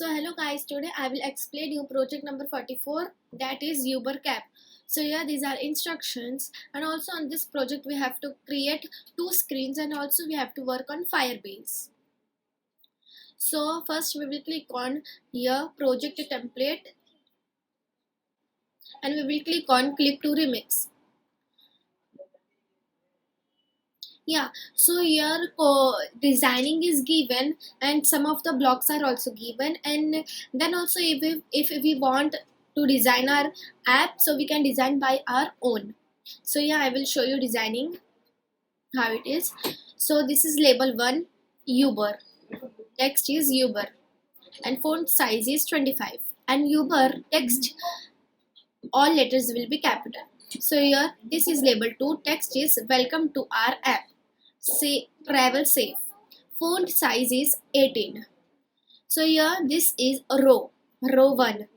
So hello guys, today I will explain you project number 44, that is Uber Cab. So yeah, these are instructions, and also on this project we have to create two screens and also we have to work on Firebase. So first we will click on here project template and we will click on click to remix. Yeah, so here designing is given and some of the blocks are also given, and then also if we want to design our app, so we can design by our own. So yeah, I will show you designing how it is. So this is label 1, Uber, text is Uber, and font size is 25, and Uber text all letters will be capital. So here this is label 2, text is welcome to our app, say travel safe, font size is 18. So here this is row 1,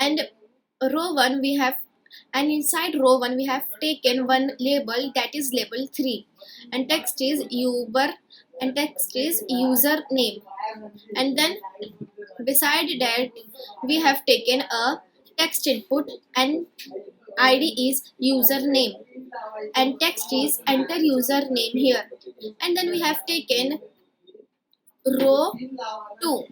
and row 1 we have, and inside row 1 we have taken one label, that is label 3, and text is Uber and text is username, and then beside that we have taken a text input and ID is username and text is enter username here, and then we have taken row 2,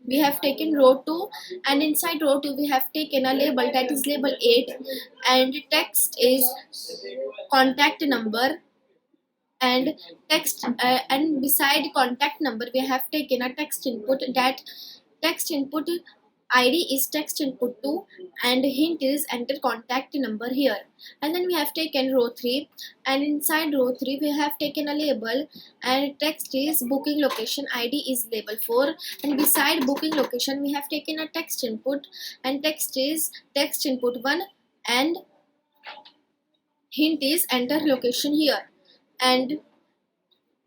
we have taken row 2, and inside row 2 we have taken a label, that is label 8, and text is contact number, and text and beside contact number we have taken a text input, that text input ID is text input 2 and hint is enter contact number here, and then we have taken row 3, and inside row 3 we have taken a label and text is booking location, ID is label 4, and beside booking location we have taken a text input and text is text input 1 and hint is enter location here, and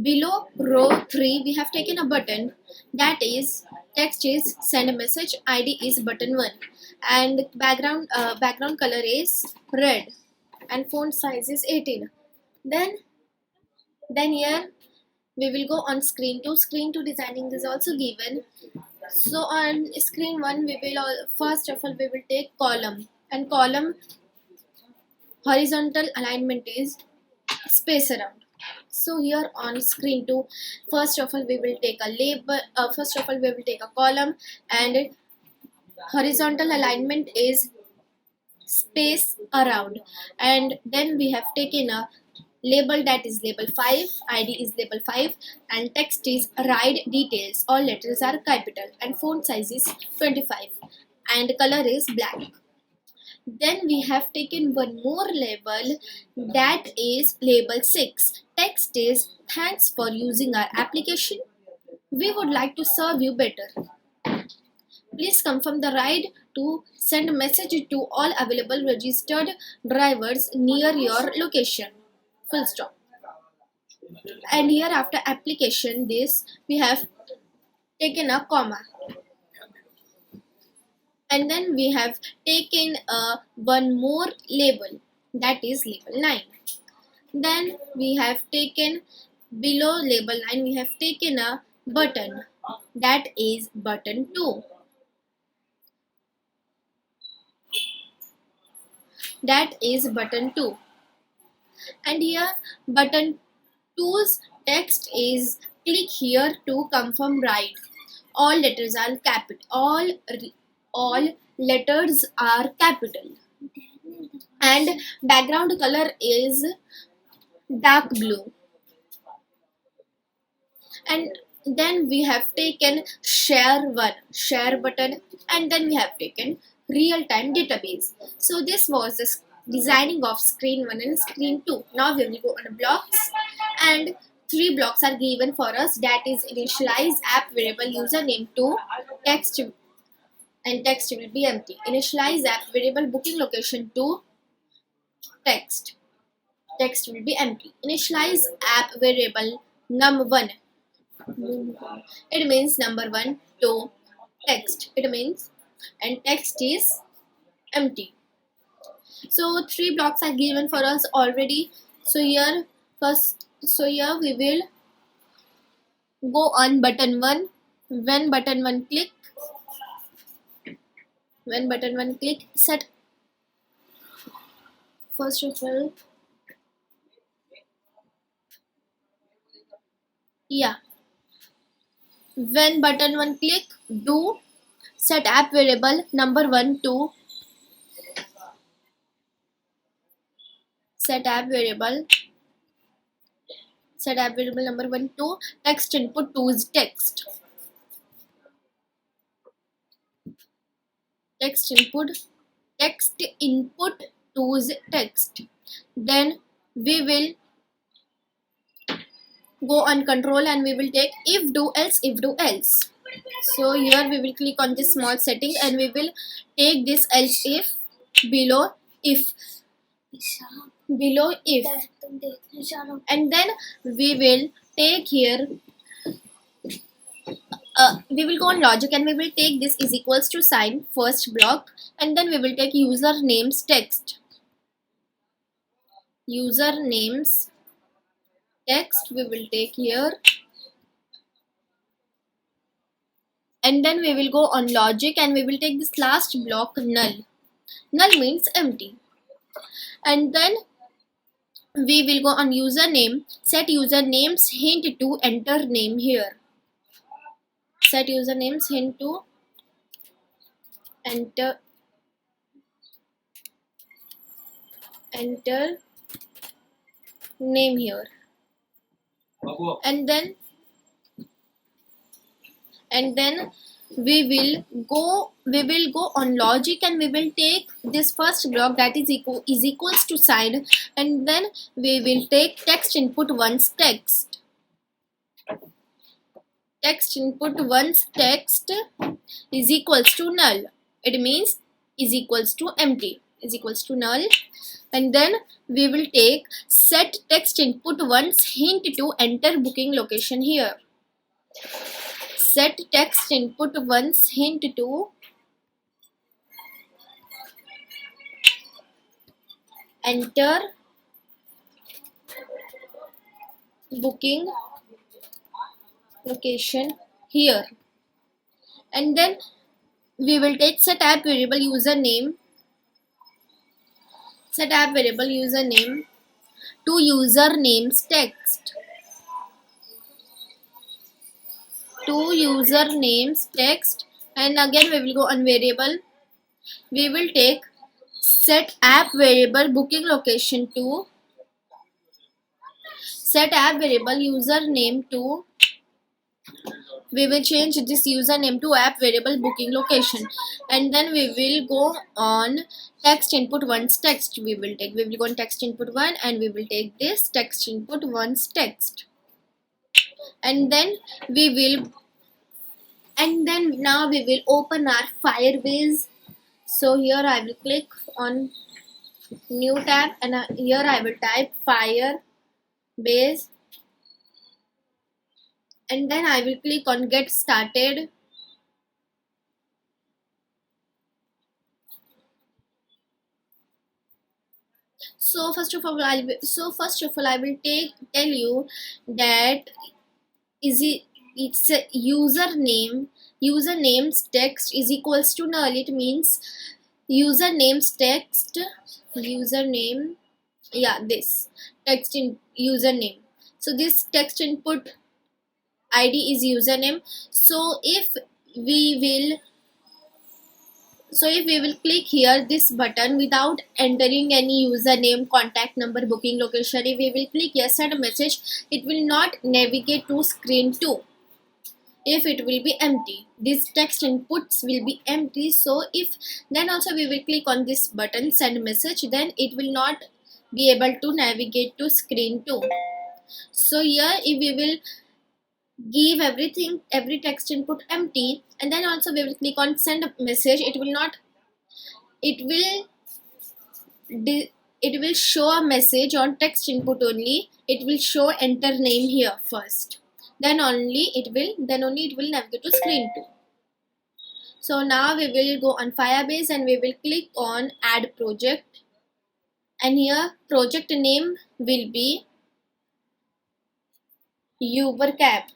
below row 3 we have taken a button, that is text is send a message, ID is button 1, and background color is red and font size is 18. Then here we will go on screen 2. Screen 2 designing is also given. So on screen 1 we will first of all we will take column, and column horizontal alignment is space around. So here on screen 2, first of all we will take a label, first of all we will take a column and horizontal alignment is space around, and then we have taken a label, that is label 5, ID is label 5, and text is ride details, all letters are capital, and font size is 25 and color is black. Then we have taken one more label, that is label 6. Text is thanks for using our application. We would like to serve you better. Please confirm the ride to send a message to all available registered drivers near your location. Full stop. And here after application this we have taken a comma, and then we have taken one more label, that is label 9. Then we have taken below label 9 we have taken a button, that is button 2, that is button 2, and here button 2's text is click here to confirm ride, all letters are capital, all letters are capital, and background color is dark blue, and then we have taken share button, and then we have taken real-time database. So this was the designing of screen 1 and screen 2. Now we will go on blocks, and 3 blocks are given for us, that is initialize app variable username to text, and text will be empty. Initialize app variable booking location to text will be empty. Initialize app variable num1, it means number 1 to text, it means, and text is empty. So 3 blocks are given for us already. So here we will go on button 1. When button 1 click, when button one click set. First of all, yeah, when button one click do set app variable number one to set app variable number one to text input to is text input to is text. Then we will go on control and we will take if do else. So here we will click on this small setting and we will take this else if below if and then we will take here we will go on logic and we will take this is equals to sign first block, and then we will take usernames text we will take here, and then we will go on logic and we will take this last block null means empty, and then we will go on username, set usernames hint to enter name here, set usernames hint to enter name here, and then we will go on logic and we will take this first block that is equals to sign, and then we will take text input once text is equals to null, it means is equals to empty is equals to null, and then we will take set text input once hint to enter booking location here, set text input once hint to enter booking location here, and then we will take set app variable username to usernames text, and again we will go on variable, we will take set app variable booking location to set app variable username to, we will change this username to app variable booking location, and then we will go on text input once text we will go on text input one and we will take this text input once text, and then now we will open our Firebase. So here I will click on new tab and here I will type Firebase, and then I will click on get started. So first of all I will tell you that it's a usernames text is equals to null, it means usernames text username, this text in username, so this text input id is username. So if we will click here this button without entering any username, contact number, booking location, if we will click yes send a message, it will not navigate to screen 2 if it will be empty, these text inputs will be empty. So if then also we will click on this button send message, then it will not be able to navigate to screen 2. So here if we will give every text input empty, and then also we will click on send a message, it will show a message on text input only, it will show enter name here first, then only it will navigate to screen 2. So now we will go on Firebase and we will click on add project, and here project name will be UberCab,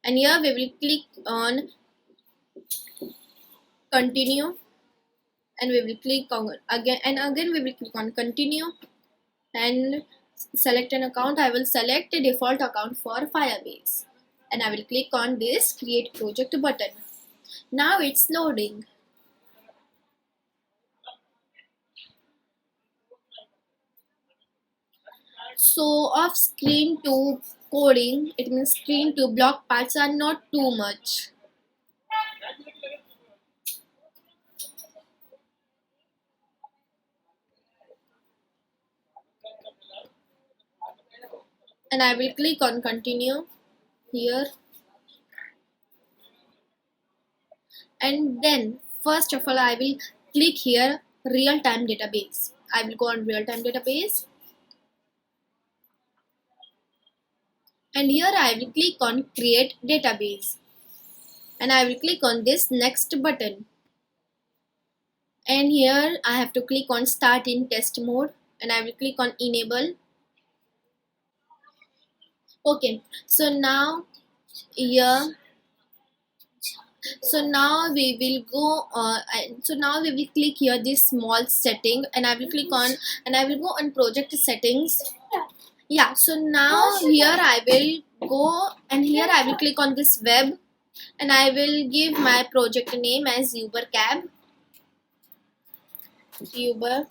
and here we will click on continue, and we will click on again, and again we will click on continue and select an account. I will select a default account for Firebase, and I will click on this create project button. Now it's loading. So off screen to coding, it means screen to block parts are not too much. And I will click on continue here, and then first of all I will click here real-time database. I will go on real-time database, and here I will click on create database, and I will click on this next button, and here I have to click on start in test mode, and I will click on enable. Okay, so now here, so now we will go so now we will click here this small setting, and I will click on, and I will go on project settings. Yeah, so now here I will go, and here I will click on this web, and I will give my project name as Uber Cab. Uber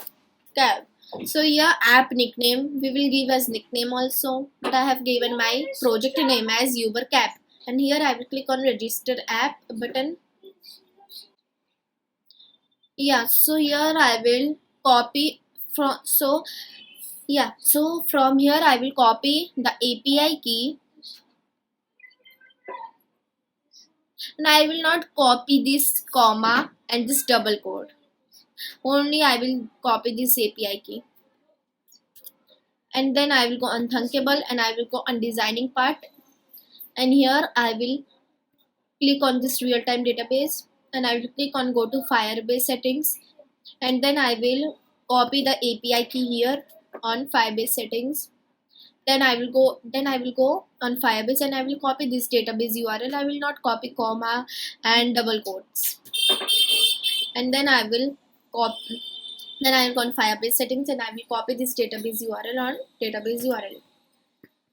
Cab. So here app nickname we will give as nickname also, but I have given my project name as Uber Cab, and here I will click on register app button. Yeah, so here I will copy from, so yeah, so from here I will copy the API key, and I will not copy this comma and this double quote. Only I will copy this API key, and then I will go on Thunkable, and I will go on designing part, and here I will click on this real-time database, and I will click on go to Firebase settings, and then I will copy the API key here on Firebase settings. Then I will go on Firebase, and I will copy this database URL. I will not copy comma and double quotes. And then I will copy. Then I will go on Firebase settings, and I will copy this database URL on database URL.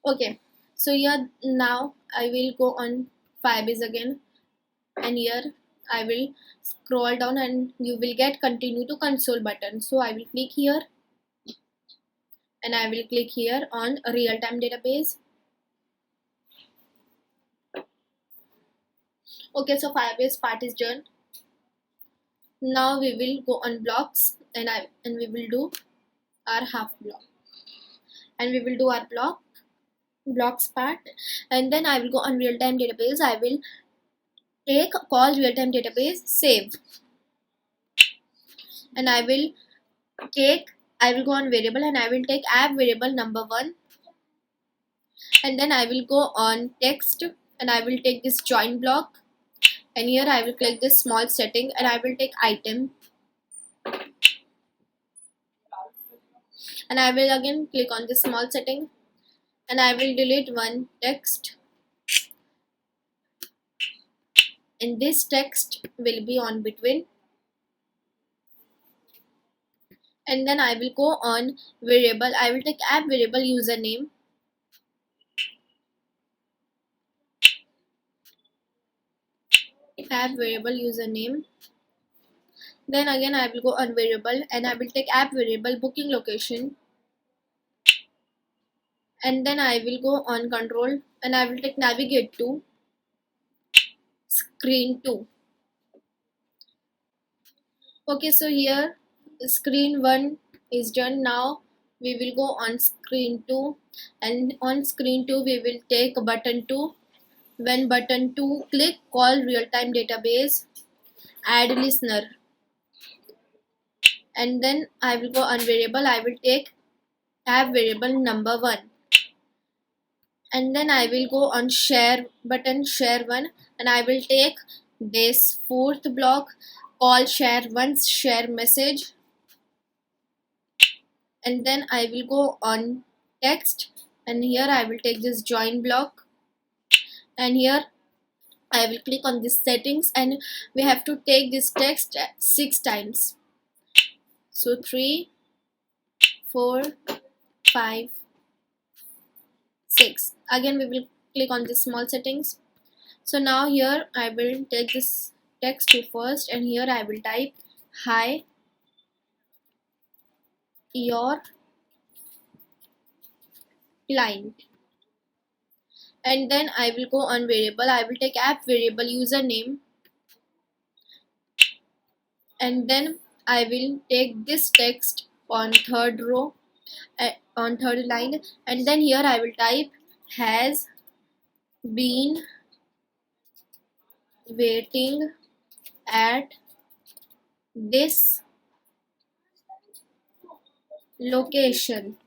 Okay. So here now I will go on Firebase again, and here I will scroll down, and you will get continue to console button. So I will click here, and I will click here on real-time database. Okay, so Firebase part is done. Now we will go on blocks, and we will do our half block, and we will do our blocks part, and then I will go on real-time database. I will take call real-time database save, and I will go on variable, and I will take app variable number 1, and then I will go on text, and I will take this join block, and here I will click this small setting, and I will take item, and I will again click on this small setting, and I will delete one text, and this text will be on between, and then I will go on variable. I will take app variable username, app variable username. Then again I will go on variable, and I will take app variable booking location, and then I will go on control, and I will take navigate to screen 2. Okay, so here screen 1 is done. Now we will go on screen 2, and on screen 2 we will take button 2. When button 2, click call real-time database, add listener, and then I will go on variable. I will take app variable number 1, and then I will go on share button, share 1, and I will take this fourth block, call share once share message, and then I will go on text, and here I will take this join block, and here I will click on this settings, and we have to take this text 6 times. So 3, 4, 5, 6. Again we will click on this small settings. So now here I will take this text to first, and here I will type hi, your client. And then I will go on variable. I will take app variable username, and then I will take this text on third row, on third line, and then here I will type has been waiting at this location.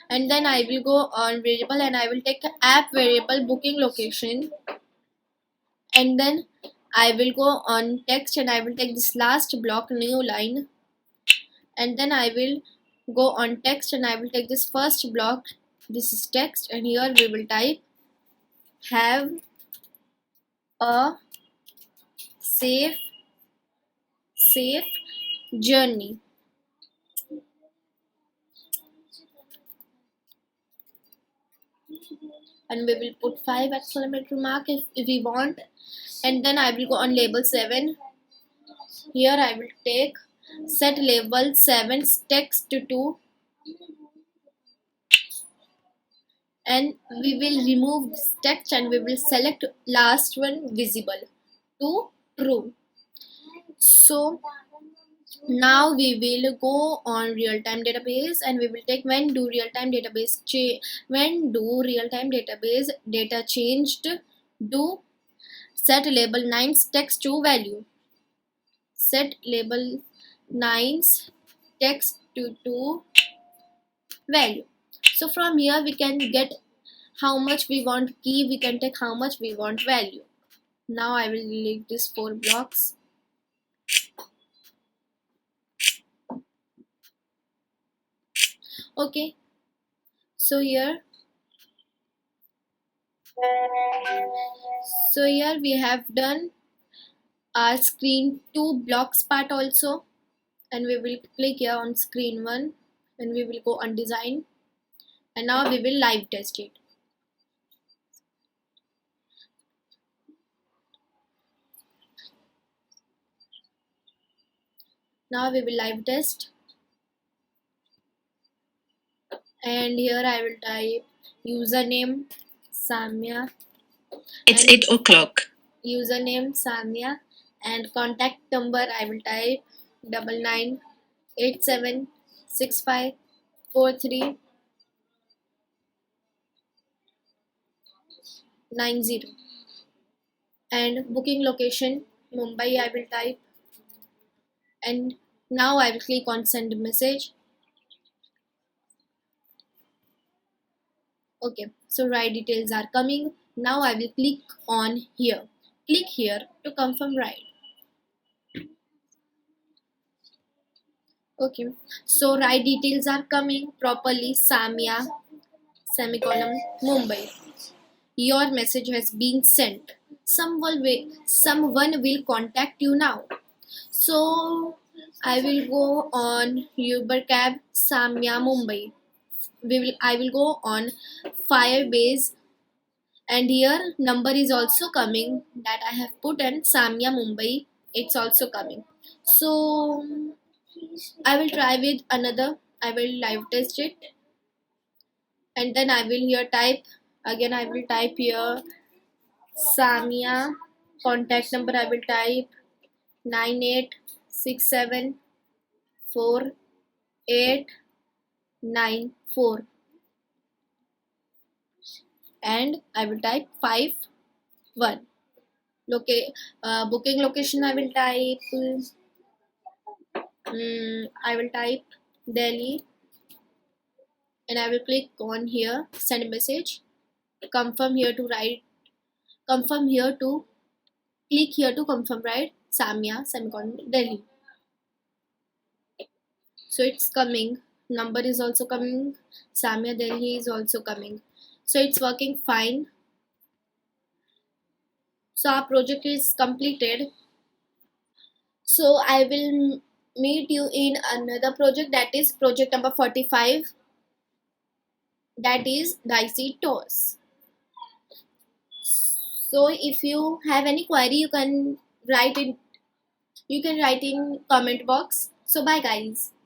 And then I will go on variable, and I will take app variable booking location, and then I will go on text, and I will take this last block new line, and then I will go on text, and I will take this first block, this is text, and here we will type have a safe journey. And we will put 5 exclamatory mark if we want. And then I will go on label 7. Here I will take set label 7 text to 2, and we will remove this text, and we will select last one visible to true. So now we will go on real-time database, and we will take when do real-time database data changed, do set label 9 text to value, set label 9 text to value. So from here we can get how much we want key, we can take how much we want value. Now I will delete these 4 blocks. Okay, so here we have done our screen 2 blocks part also, and we will click here on screen 1, and we will go on design, and now we will live test it. Now we will live test, and here I will type username Samya. It's 8 o'clock. Username Samya, and contact number I will type 9987654390, and booking location Mumbai I will type, and now I will click on send message. Okay, so ride details are coming. Now I will click on here. Click here to confirm ride. Okay, so ride details are coming properly. Samya semicolon Mumbai. Your message has been sent. Someone will contact you now. So I will go on Uber cab Samya Mumbai. I will go on Firebase, and here number is also coming that I have put in Samya Mumbai. It's also coming. So I will try with another. I will live test it, and then I will here type again. I will type here Samya contact number. I will type 98674894, and I will type 51. Booking location I will type Delhi, and I will click on here send message. Confirm here to write. Confirm here to click here to confirm right Samya semicolon Delhi. So it's coming. Number is also coming. Samya Delhi is also coming. So it's working fine. So our project is completed. So I will meet you in another project, that is project number 45, that is dicey toes. So if you have any query, write in you can write in comment box. So bye guys.